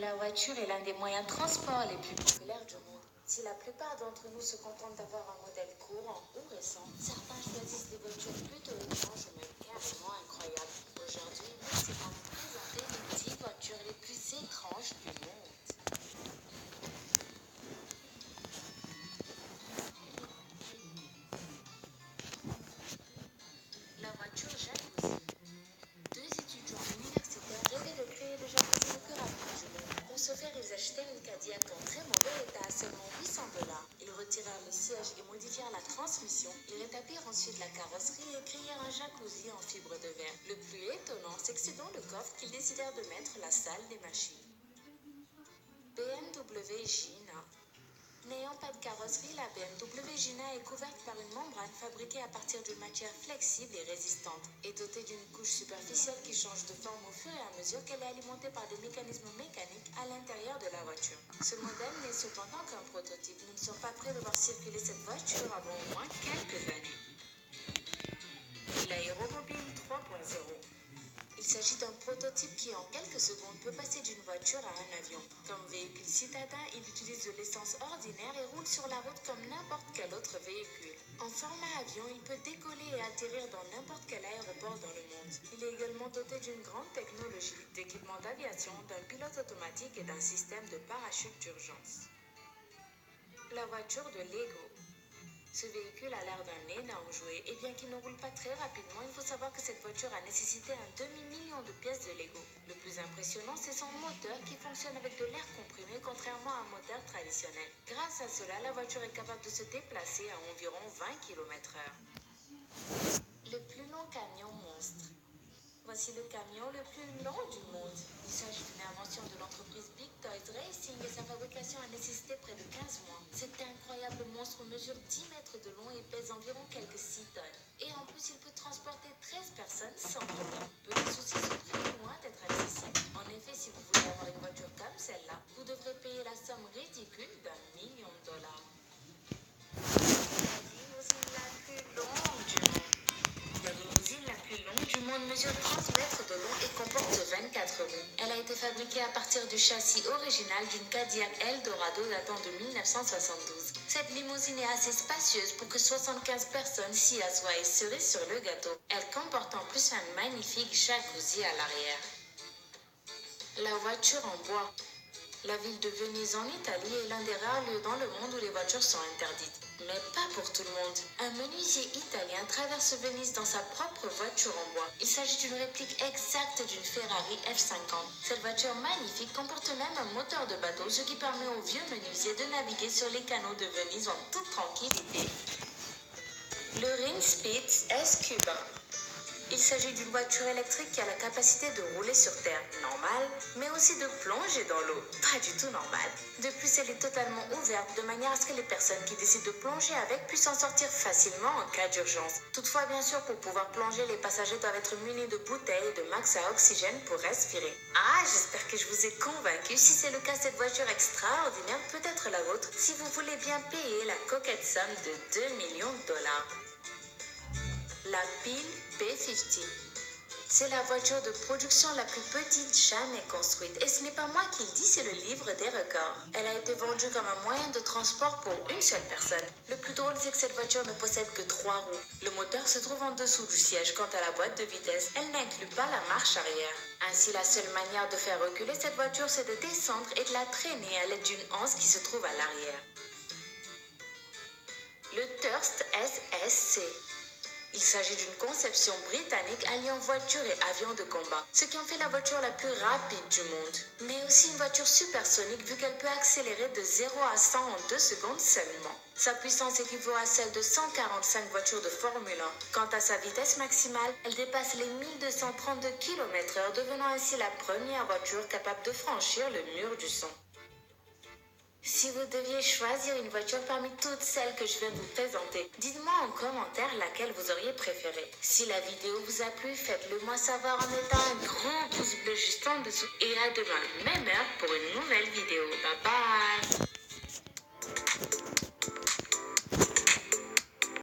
La voiture est l'un des moyens de transport les plus populaires du monde. Si la plupart d'entre nous se contentent d'avoir un modèle courant ou récent, certains choisissent des voitures plutôt étranges ou même carrément incroyables. Aujourd'hui, c'est à vous présenter les 10 voitures les plus étranges du monde. La voiture jacuzzi. Deux étudiants universitaires rêvaient de créer le jacuzzi le plus rapide du monde. Pour ce faire, ils achetaient une Cadillac en très mauvais état à seulement $800. Ils retirèrent le siège et modifièrent la transmission. Ils rétablirent ensuite la carrosserie et créèrent un jacuzzi en fibre de verre. Le plus étonnant, c'est que c'est dans le coffre qu'ils décidèrent de mettre la salle des machines. BMW Gina. N'ayant pas de carrosserie, la BMW Gina est couverte par une membrane fabriquée à partir d'une matière flexible et résistante et dotée d'une couche superficielle qui change de forme au fur et à mesure qu'elle est alimentée par des mécanismes mécaniques à l'intérieur de la voiture. Ce modèle n'est cependant qu'un prototype. Nous ne sommes pas prêts de voir circuler cette voiture avant au moins quelques années. L'aéromobile 3.0. Il s'agit d'un prototype qui, en quelques secondes, peut passer d'une voiture à un avion. Comme véhicule citadin, il utilise de l'essence ordinaire et roule sur la route comme n'importe quel autre véhicule. En format avion, il peut décoller et atterrir dans n'importe quel aéroport dans le monde. Il est également doté d'une grande technologie, d'équipements d'aviation, d'un pilote automatique et d'un système de parachute d'urgence. La voiture de Lego. Ce véhicule a l'air d'un énorme jouet et bien qu'il ne roule pas très rapidement, il faut savoir que cette voiture a nécessité un demi-million de pièces de Lego. Le plus impressionnant, c'est son moteur qui fonctionne avec de l'air comprimé contrairement à un moteur traditionnel. Grâce à cela, la voiture est capable de se déplacer à environ 20 km/h. Le plus long camion monstre. Voici le camion le plus long du monde. Il s'agit d'une invention de l'entreprise Big Toys Racing et sa fabrication a nécessité près de 15 mois. Cet incroyable monstre mesure 10 mètres de long et pèse environ quelques 6 tonnes. Et en plus, il peut transporter 13 personnes sans problème. Petit souci, sont très loin d'être accessibles. En effet, si vous voulez avoir une voiture comme celle-là, vous devrez payer la somme ridicule d'1 million de dollars. La limousine la plus longue du monde mesure 30 mètres de long et comporte 24 roues. Elle a été fabriquée à partir du châssis original d'une Cadillac Eldorado datant de 1972. Cette limousine est assez spacieuse pour que 75 personnes s'y assoient et cerise sur le gâteau. Elle comporte en plus un magnifique jacuzzi à l'arrière. La voiture en bois. La ville de Venise en Italie est l'un des rares lieux dans le monde où les voitures sont interdites. Mais pas pour tout le monde. Un menuisier italien traverse Venise dans sa propre voiture en bois. Il s'agit d'une réplique exacte d'une Ferrari F50. Cette voiture magnifique comporte même un moteur de bateau, ce qui permet aux vieux menuisiers de naviguer sur les canaux de Venise en toute tranquillité. Le Rinspitz S-Cuba. Il s'agit d'une voiture électrique qui a la capacité de rouler sur terre, normal, mais aussi de plonger dans l'eau, pas du tout normal. De plus, elle est totalement ouverte de manière à ce que les personnes qui décident de plonger avec puissent en sortir facilement en cas d'urgence. Toutefois, bien sûr, pour pouvoir plonger, les passagers doivent être munis de bouteilles et de masques à oxygène pour respirer. Ah, j'espère que je vous ai convaincu. Si c'est le cas, cette voiture extraordinaire peut être la vôtre si vous voulez bien payer la coquette somme de 2 millions de dollars. La pile P50. C'est la voiture de production la plus petite jamais construite. Et ce n'est pas moi qui le dis, c'est le livre des records. Elle a été vendue comme un moyen de transport pour une seule personne. Le plus drôle, c'est que cette voiture ne possède que 3 roues. Le moteur se trouve en dessous du siège. Quant à la boîte de vitesse, elle n'inclut pas la marche arrière. Ainsi, la seule manière de faire reculer cette voiture, c'est de descendre et de la traîner à l'aide d'une anse qui se trouve à l'arrière. Le Thirst SSC. Il s'agit d'une conception britannique alliant voiture et avion de combat, ce qui en fait la voiture la plus rapide du monde. Mais aussi une voiture supersonique vu qu'elle peut accélérer de 0 à 100 en 2 secondes seulement. Sa puissance équivaut à celle de 145 voitures de Formule 1. Quant à sa vitesse maximale, elle dépasse les 1232 km/h, devenant ainsi la première voiture capable de franchir le mur du son. Si vous deviez choisir une voiture parmi toutes celles que je viens de vous présenter, dites-moi en commentaire laquelle vous auriez préférée. Si la vidéo vous a plu, faites-le moi savoir en mettant un grand pouce bleu juste en dessous. Et à demain, même heure pour une nouvelle vidéo. Bye bye!